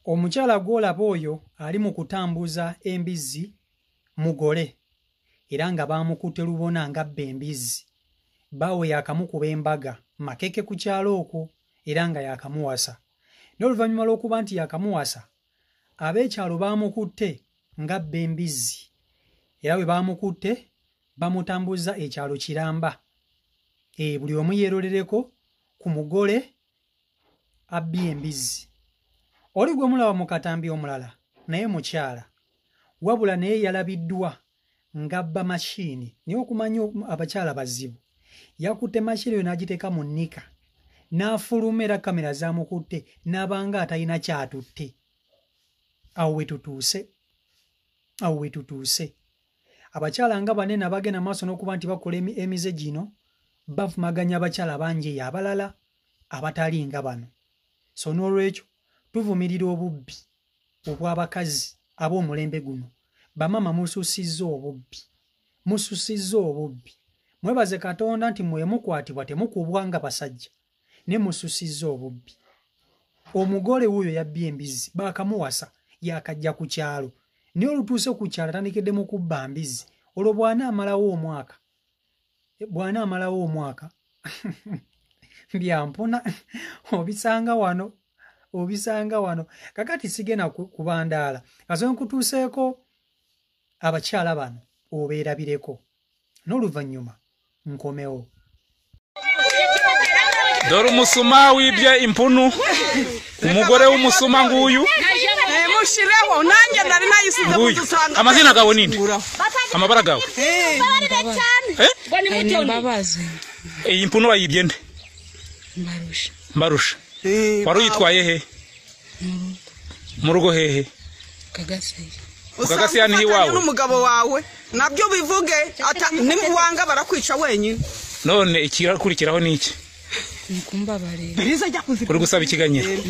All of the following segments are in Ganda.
Omukyala gw'olaba oyo ali mu kutambuza embizzi mugole era nga baamukutte lubona ng'abba embizzi. Baawe yakamukuba embaga makeke ku kyalo okwo era nga yakamuwasa. N'oluvannyuma lw'okuba nti yakamuwasa, ab'ekyalo baamukutte ng'abba embizzi era bwe baamukutte bamutambuza ekyalo kiramba. Buli omu yeerolereko ku mugole abbye embizzi. Oli gwe mulaba mu katambi omulala naye mukyala, wabula naye yalabiddwa ng'abba mashini. Naye okumanya abakyala bazibu, yakutte mashini eyo n'agiteeka mu nnika n'afuluma era kamera zaamukutte n'abanga atalina kyatutte. Awo we tutuuse. Abakyala nga banene abagenda maaso n'okuba nti bakola emize gino bavumaganya abakyala bangi eyo abalala abatali nga bano. So n'olwekyo tuvumirira obubbi obw'abakazi ab'omulembe guno. Bamama mususizza obubbi. Mwebaze Katonda nti mwe mukwatibwa temukubwa nga basajja, ne mususizza obubbi. Omugole wuuyo yabbye embizzi, baakamuwasa yakajja ku kyalo. Naye olutuuse ku kyalo atandikidde mu kubba mbizzi. Olwo bw'anaamalawo omwaka byampuna obisanga wano. Kakati sigenda kubandaala kaso nkutuuseeko abakyala bano obeerabireko, n'oluvannyuma nkomewo. Dore umusuma wibye impunu umugore w'umusuma nguyu mushireho nanjye nari nayisize kuzusanga. Amazina gawe ninde? Amabara gawe? Mbabazi. Iyi impunu wayibye nde? Mbarusha. Wari uyitwaye he? Mu rugo hehe? Kagase yani hiwawe n'umugabo wawe nabyo bivuge ata nimuwanga barakwica wenyine. None ikirakurikiraho niki? Nikumbabarira. Uri gusaba ikiganyiro?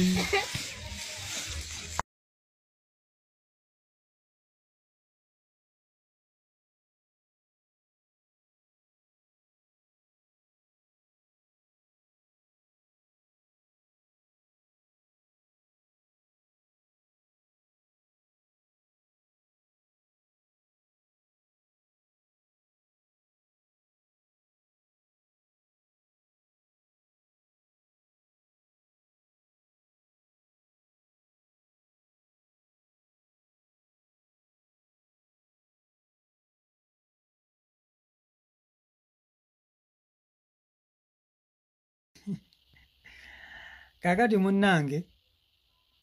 Kakati munnange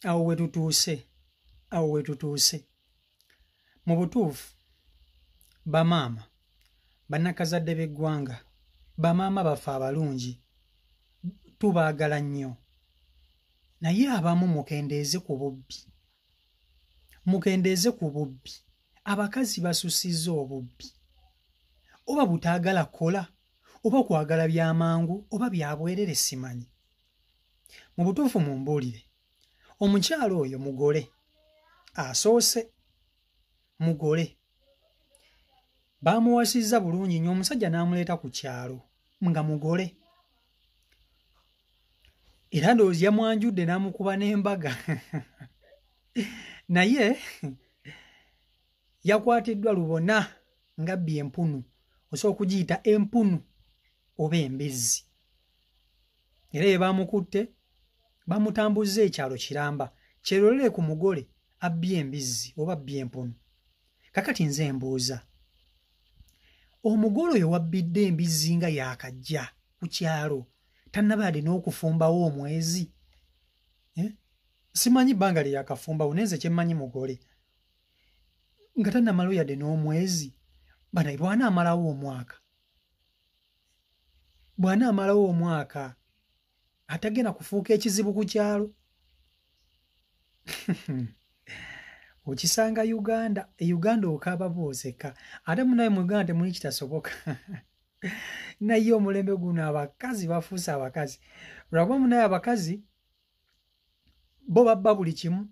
awo we tutuuse. Mu butuufu bamaama bannakazadde b'eggwanga, bamaama baffe abalungi tubaagala nnyo, naye abamu mukendeeze ku bubbi. Abakazi basusizza obubbi, oba butaagala kola oba kwagala byamangu oba byabwerere simanyi. Mu butuufu mumbuulire, omukyalo oyo mugole asoose, mugole baamuwasizza bulungi nnyo, omusajja n'amuleeta ku kyalo nga mugole era ndowooza yamwanjudde n'amukuba n'embaga naye yakwatiddwa lubona ng'abbye empunu, osobola okugiyita empunu oba embizzi, era ye baamukutte bamutambuzza ekyalo kiramba kyerolere ku mugole abbye embizzi oba abbye empunu. Kakati nze mbuuza, omugole oyo wabbidde embizzi nga yaakajja ku kyalo tannabadde n'okufumbawo omwezi? Simanyi bbanga lye yakafumbawo naye nze kyemmanyi mugole nga tannamalawo yadde n'omwezi. Banaye bw'anaamalawo omwaka atagenda kufuuka ekizibu ku kyalo. Okisanga Uganda okaaba bw'oseka, ate munaye mu Uganda temuli kitasoboka. Naye omulembe guno abakazi bafuuse abakazi. Lwakuba munaye abakazi bo babba buli kimu,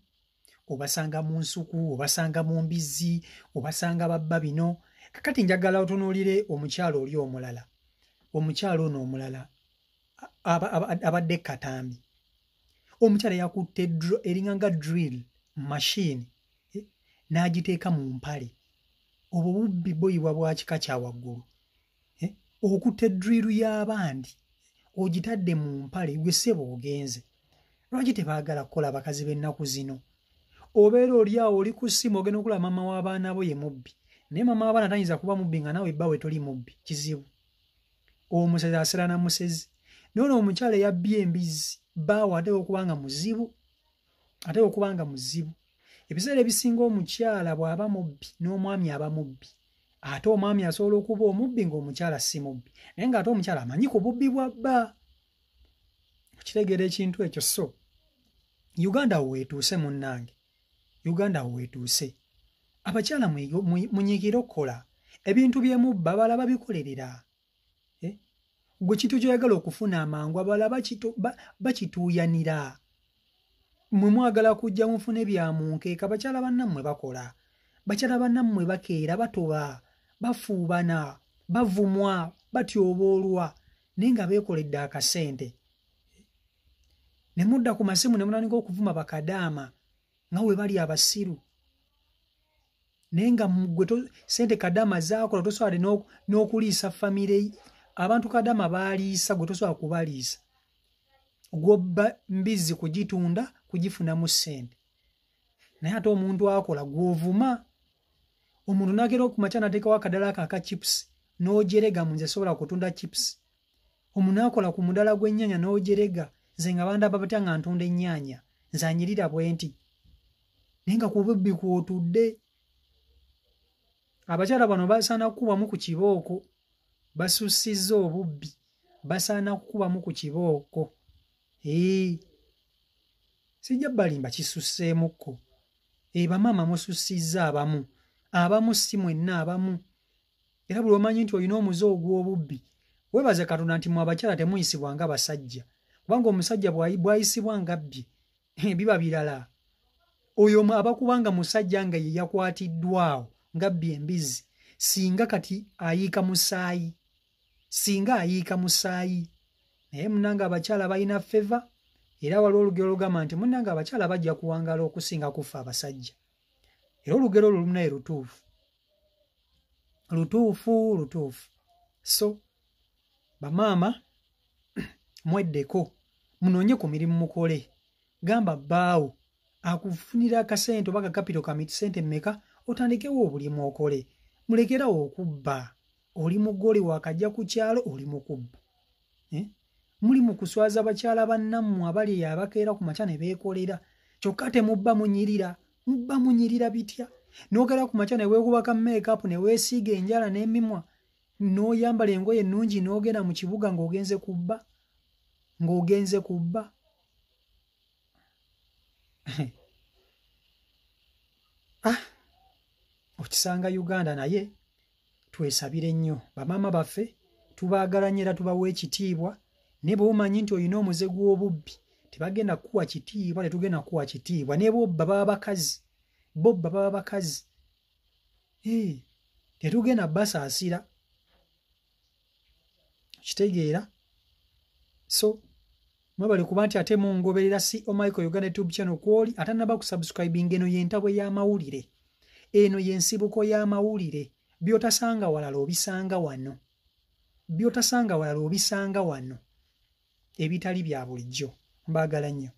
obasanga mu nsuku, obasanga mu mbizzi, obasanga babba bino. Kakati njagala otunuulire omukyalo oli omulala. Omukyalo ono omulala abadde Katambi. omukyala yakutte eringanga drill machine n'agiteeka mu mpale obwo bubbi boyibwa bwa kika kya waggulu okutte drill y'abandi ogitadde mu mpale gwe ssebo ogenze lwaki tebaagala kukola abakazi b'ennaku zino obeera oli awo oli ku ssimu ogenda okulaba mama w'abaana bo ye mubbi naye mama w'abaana tayinza kuba mubbi nga naawe ebbawe toli mubbi kizibu omusezi aserana musezi nono omukyala yabbye embizzi baawo ateeka okuba nga muzibu ebiseera ebisinga omukyala bw'aba mubbi n'omwami aba mubbi ate omwami asobola okuba omubbi ng'omukyala si mubbi naye ng'ate omukyala amanyi ku bubbi bwa bba okitegeera ekintu ekyo so Uganda weetuuse munnange Uganda weetuuse abakyala munyiikire okukola ebintu by'emubba abalala babikolerera gwe kintu kyoyagala okufuna amangu abalala bakituuyanira mwe mwagala kujja mufune bya munkeeka bakyala bannammwe bakola bakyala bannammwe bakeera batoba bafuubana bavumwa batyoboolwa naye nga beekoledde akasente ne mudda ku masimu ne munandika okuvuma bakadaama nga we bali abasiru naye nga mugwe sente kadaama zaakola tosobola n'okuliisa famire abantu kadaama baaliisa gwe tosobola kubaliisa gw'obba mbizzi kugitunda kugifunamu ssente naye ate omuntu akola gw'ovuma omuntu n'agera okumakya n'ateekawo akadala aka chips n'ojerega mu nze sobola kutunda chips omuntu akola ku mudala gw'ennyaanya n'ojerega nze nga bandaba batya nga ntunda ennyaanya nze anyirira bwe nti naye nga ku bubbi kw'otudde abakyala bano basaana kukubamu ku kibooko basussizza obubbi basaana kukubamu ku kibooko sijja balimba kisusseemukko bamaama musussizza abamu si mwenna abamu era buli omanyi nti olina omuze ogw'obubbi weebaze Katonda nti mu abakyala temuyisibwa nga basajja kubanga omusajja bw'ayisibwa nga bbye biba birala oyo abakubanga musajja nga ye yakwatiddwawo nga bbye embizzi singa kati ayiika musaayi naye munnanga abakyala balina feva era waliwo olugero lugamba nti munnanga abakyala bajja kuwangala okusinga kufa abasajja era olugero olwo lunaye lutuufu so bamaama mweddeko munoonye ku mirimu mukole gamba bbaawo akufunira akasente oba kakapito kamiti sente mmeka otandikewo obulimu okole mulekerawo okubba oli mugole wakajja ku kyalo oli mukubba muli mu kuswaza bakyala bannammwe abali abakeera ku makya ne beekolera kyokka temubba munyirira bitya n'ogera ku makya ne weekubaka make-up ne weesiiga enjala n'emimwa n'oyambala engoye ennungi n'ogenda mu kibuga ng'ogenze kubba okisanga Uganda naye twesabire nnyo bamaama baffe tubaagala nnyo era tubawa ekitiibwa naye bw'omanyi nti olina omuze gw'obubbi tebagenda kuwa kitiibwa tetugenda kuwa kitiibwa naye bo baba bakazi tetugenda basaasira kitegeera so mwebale kuba nti ate mungoberera Michael Uganda YouTube channel kwoli atanaba kusubscribing eno y'entabwe y'amawulire eno y'ensibuko y'amawulire byotasanga walala obisanga wano ebitali bya bulijjo mbaagala nnyo